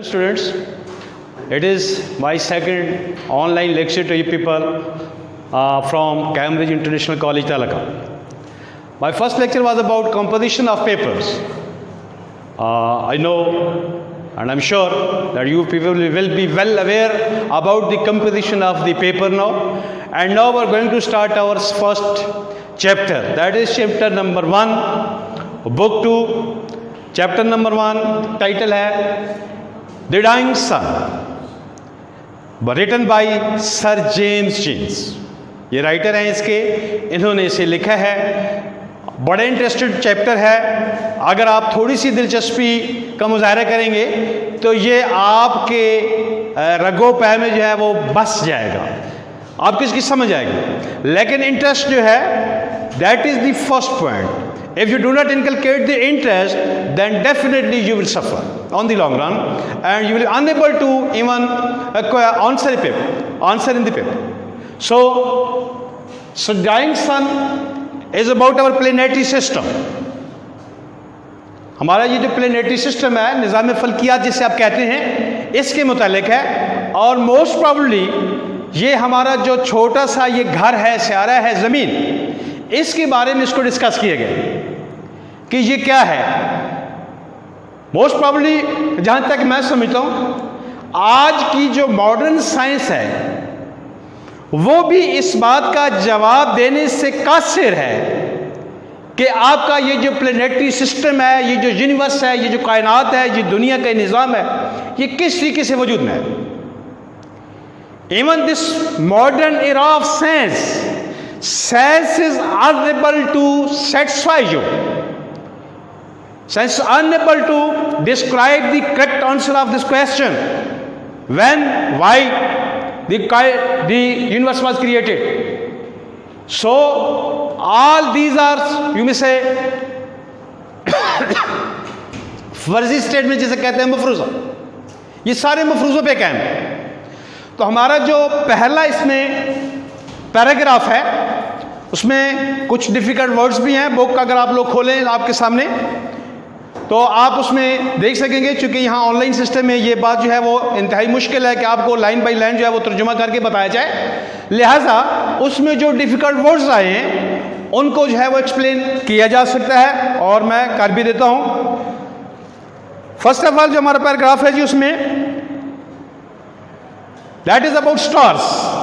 Students, it is my second online lecture to you people from Cambridge International College, Talaka. My first lecture was about composition of papers. I know and I'm sure that you people will be well aware about the composition of the paper now. And now we're going to start our first chapter. That is chapter number 1, book 2, chapter number 1, title है The Dying Sun, written by Sir James Jeans. ये writer हैं इसके, इन्होंने इसे लिखा है. बड़ा interested chapter है. अगर आप थोड़ी सी दिलचस्पी का मुजाहरा करेंगे तो ये आपके रगो पैर में जो है वो बस जाएगा, आपको इसकी समझ आएगी. लेकिन इंटरेस्ट जो है, that is the first point. If you do not inculcate the interest, then definitely you will suffer on the long run, and you will be unable to even answer in the paper. So dying sun is about our planetary system. हमारा ये जो planetary system है, निज़ाम फल्कियात जिसे आप कहते हैं, इसके मुतालिक है. और मोस्ट प्रॉब्ली ये हमारा जो छोटा सा ये घर है, स्यारा है, ज़मीन, इसके बारे में इसको डिस्कस किया गया कि ये क्या है. मोस्ट प्रॉब्ली जहाँ तक मैं समझता हूँ, आज की जो मॉडर्न साइंस है वो भी इस बात का जवाब देने से कासिर है कि आपका ये जो प्लेनेटरी सिस्टम है, ये जो यूनिवर्स है, ये जो कायनात है, ये दुनिया का निज़ाम है, ये किस तरीके से वजूद में है. Even this modern era of science is unable to satisfy you. Science is unable to describe the correct answer of this question. When, why the universe was created. So all these are, you may say, फर्जी statement जिसे कहते हैं मफरूज़ा. ये सारे मफरूज़ों पे कायम है. तो हमारा जो पहला इसमें पैराग्राफ है, उसमें कुछ डिफिकल्ट वर्ड्स भी हैं. बुक अगर आप लोग खोलें आपके सामने तो आप उसमें देख सकेंगे. चूंकि यहाँ ऑनलाइन सिस्टम में ये बात जो है वो इंतहाई मुश्किल है कि आपको लाइन बाय लाइन जो है वो तर्जुमा करके बताया जाए. लिहाजा उसमें जो डिफ़िकल्ट वर्ड्स आए हैं उनको जो है वो एक्सप्लेन किया जा सकता है, और मैं कर भी देता हूँ. फर्स्ट ऑफ ऑल जो हमारा पैराग्राफ है जी, उसमें दैट इज अबाउट स्टार्स.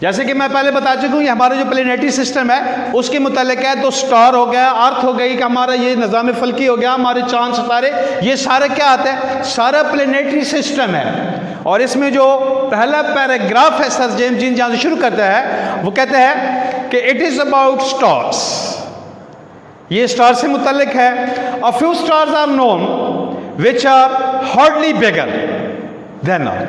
जैसे कि मैं पहले बता चुका हूँ, ये हमारा जो प्लेनेटरी सिस्टम है उसके मुतालिक है. तो स्टार हो गया, अर्थ हो गई, कि हमारा ये निज़ाम फल्की हो गया, हमारे चांद सितारे, ये सारा क्या आता है, सारा प्लेनेटरी सिस्टम है. और इसमें जो पहला पैराग्राफ है सर जेम्स जीन जहाँ से शुरू करता है, वो कहते हैं कि इट इज़ अबाउट स्टार्स. ये स्टार से मुतालिक है. A few stars are known which are hardly bigger than Earth.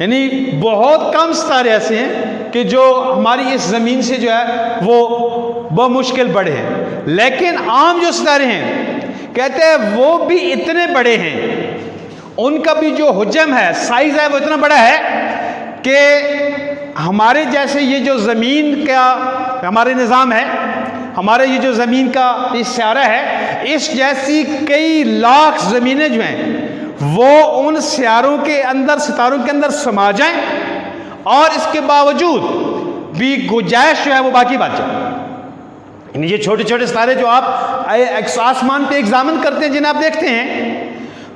यानी बहुत कम सितारे ऐसे हैं कि जो हमारी इस ज़मीन से जो है वो बमुश्किल बड़े हैं. लेकिन आम जो सितारे हैं, कहते हैं वो भी इतने बड़े हैं, उनका भी जो हुजम है, साइज़ है, वो इतना बड़ा है कि हमारे जैसे ये जो ज़मीन का हमारे निज़ाम है, हमारे ये जो ज़मीन का इस स्यारा है, इस जैसी कई लाख ज़मीनें जो हैं वो उन स्यारों के अंदर, सितारों के अंदर समा जाएं, और इसके बावजूद भी गुंजाइश जो है वो बाकी बच जाए. ये छोटे छोटे सितारे जो आप आसमान पे एग्जामिन करते हैं, जिन्हें आप देखते हैं,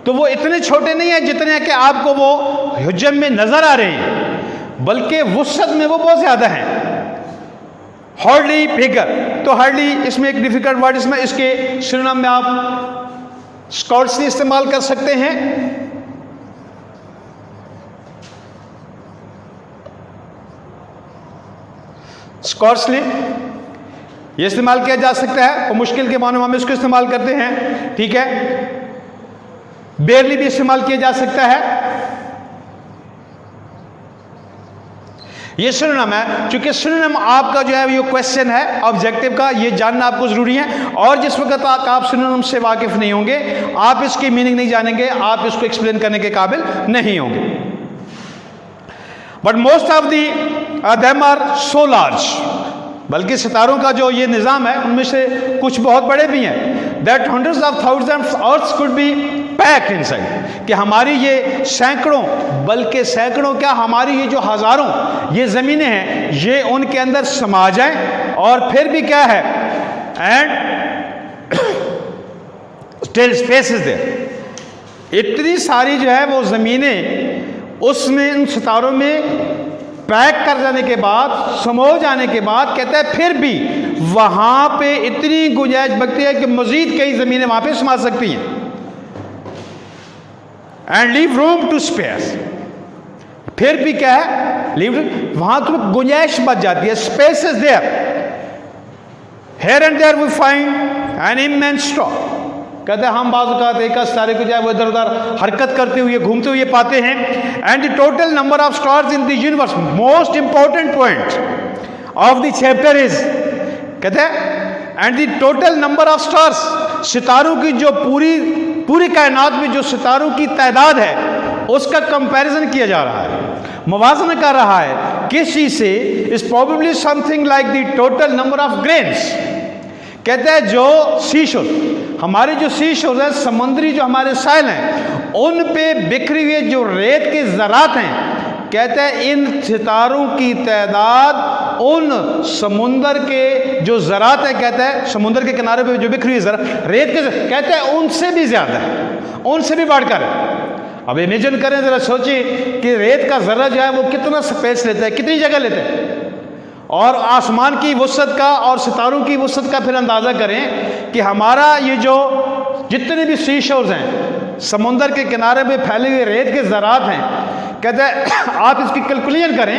तो वो इतने छोटे नहीं हैं जितने कि आपको वो हुज्जम में नजर आ रहे हैं, बल्कि वुसअत में वो बहुत ज्यादा हैं. हार्डली फिगर, तो हार्डली इसमें एक डिफिकल्ट वर्ड, इसमें इसके सिनोनिम में आप स्कॉर्ट्सली इस्तेमाल कर सकते हैं. स्कॉर्ट्सली ये इस्तेमाल किया जा सकता है, और मुश्किल के मानों में हम इसको इस्तेमाल करते हैं. ठीक है, बेरली भी इस्तेमाल किया जा सकता है. ये सिनोनिम है. चूंकि सिनोनिम आपका जो है ये क्वेश्चन है ऑब्जेक्टिव का, ये जानना आपको जरूरी है. और जिस वक्त आप सिनोनिम से वाकिफ नहीं होंगे, आप इसकी मीनिंग नहीं जानेंगे, आप इसको एक्सप्लेन करने के काबिल नहीं होंगे. But most of them are so large, बल्कि सितारों का जो ये निज़ाम है उनमें से कुछ बहुत बड़े भी हैं, that hundreds of thousands earths could be packed inside, कि हमारी ये सैकड़ों, बल्कि सैकड़ों क्या, हमारी ये जो हजारों ये ज़मीनें हैं ये उनके अंदर समा जाएं, और फिर भी क्या है, and still space is there, इतनी सारी जो है वो ज़मीनें उसमें इन सितारों में पैक कर जाने के बाद, समो जाने के बाद, कहता है फिर भी वहां पे इतनी गुंजाइश बचती है कि मजीद कई ज़मीनें वहां पे समा सकती हैं, and leave room to space, फिर भी क्या है, लीव, वहां तो गुंजाइश बच जाती है, space is there, here and there we find an immense stock, कहते हैं हम बाज़ एक सारे को जो है वो इधर उधर हरकत करते हुए, घूमते हुए पाते हैं, and the total number of stars in the universe, most important point of the chapter is, कहते हैं and the total number of stars, सितारों की जो पूरी कायनात में जो सितारों की तादाद है उसका कंपैरिजन किया जा रहा है, मुवाजना कर रहा है किस चीज से, is probably something like the total number of grains, कहते हैं जो सीशोर, हमारे जो सीशोर हैं, समुद्री जो हमारे साइल हैं, उन पे बिखरी हुए जो रेत के ज़रात हैं, कहते हैं इन सितारों की तादाद उन समुंदर के जो ज़रात हैं, कहते हैं समुंदर के किनारे पे जो बिखरी हुई रेत के, कहते हैं उनसे भी ज़्यादा है, उनसे भी बढ़कर है। अब इमेजिन करें, ज़रा सोचिए कि रेत का ज़रा जो है वो कितना स्पेस लेता है, कितनी जगह लेता है, और आसमान की वसअत का और सितारों की वसअत का फिर अंदाज़ा करें कि हमारा ये जो जितने भी सी शोर्स हैं, समुंदर के किनारे पे फैले हुए रेत के ज़रात हैं, कहते हैं आप इसकी कैलकुलेशन करें,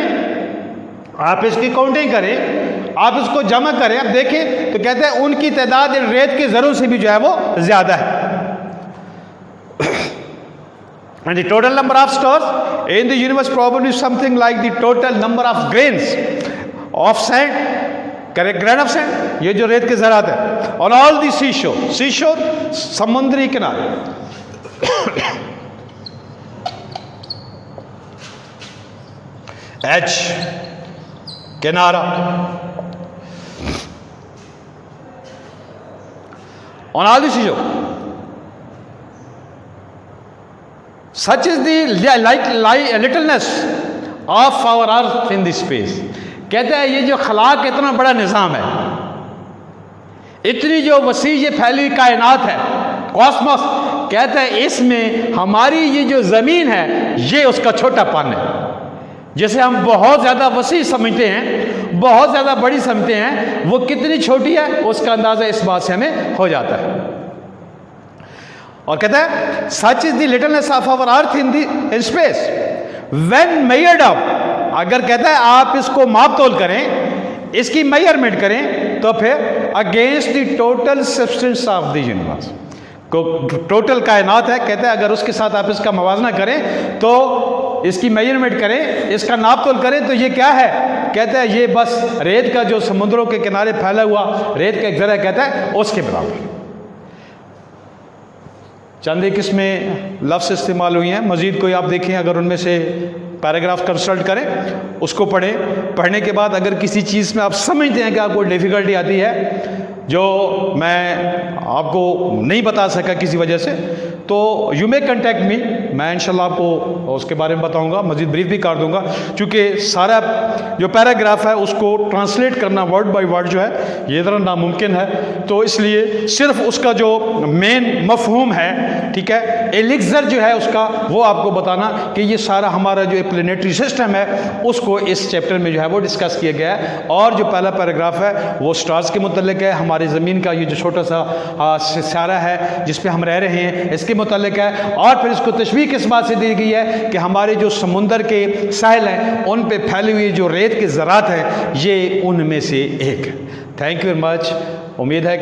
आप इसकी काउंटिंग करें, आप इसको जमा करें, आप देखें तो कहते हैं उनकी तादाद इन रेत के ज़रों से भी जो है वो ज़्यादा है। And the total number of stars in the universe probably something like the total number of grains of sand, correct, grain of sand, ये जो रेत के ज़रात है, on all the seashore समुद्री किनारे, एच किनारा, on all the seashore, such is the littleness of our earth in this space, कहते हैं ये जो खलाक इतना बड़ा निज़ाम है, इतनी जो वसी ये फैली कायनात है, कॉस्मोस, कहते हैं इसमें हमारी ये जो ज़मीन है ये उसका छोटापन है, जिसे हम बहुत ज़्यादा वसी समझते हैं, बहुत ज़्यादा बड़ी समझते हैं, वो कितनी छोटी है उसका अंदाज़ा इस बात से हमें हो जाता है। और कहता है such is the littleness of our earth in space when measured up, अगर कहता है आप इसको माप तोल करें, इसकी मेजरमेंट करें, तो फिर against the total substance of the universe, को टोटल कायनात है, कहता है अगर उसके साथ आप इसका मवाजना करें, तो इसकी मेजरमेंट करें, इसका नाप तोल करें, तो ये क्या है, कहता है ये बस रेत का जो समुद्रों के किनारे फैला हुआ रेत का एक ज़रा, कहता है उसके बराबर। चंद एक इसमें लफ्ज़ इस्तेमाल हुई हैं, मज़ीद कोई आप देखें, अगर उनमें से पैराग्राफ कंसल्ट करें, उसको पढ़ें, पढ़ने के बाद अगर किसी चीज़ में आप समझते हैं कि आपको डिफ़िकल्टी आती है जो मैं आपको नहीं बता सका किसी वजह से, तो यू मे कंटेक्ट मी, मैं इंशाल्लाह आपको उसके बारे में बताऊंगा, मज़ीद ब्रीफ भी कर दूंगा, क्योंकि सारा जो पैराग्राफ है उसको ट्रांसलेट करना वर्ड बाय वर्ड जो है ये ज़रा नामुमकिन है, तो इसलिए सिर्फ उसका जो मेन मफहूम है, ठीक है, एलिक्सर जो है उसका, वो आपको बताना कि ये सारा हमारा जो प्लेनेटरी सिस्टम है उसको इस चैप्टर में जो है वो डिस्कस किया गया है। और जो पहला पैराग्राफ है वो स्टार्स के मुतल्लिक है, हमारी ज़मीन का ये जो छोटा सा सितारा है जिस पे हम रह रहे हैं इसके मुतल्लिक है, और फिर इसको तशबीह किस बात से दी गई है कि हमारे जो समुंदर के साहिल हैं उन पे फैली हुई जो रेत के ज़रात हैं ये उनमें से एक है। Thank you very much. उम्मीद है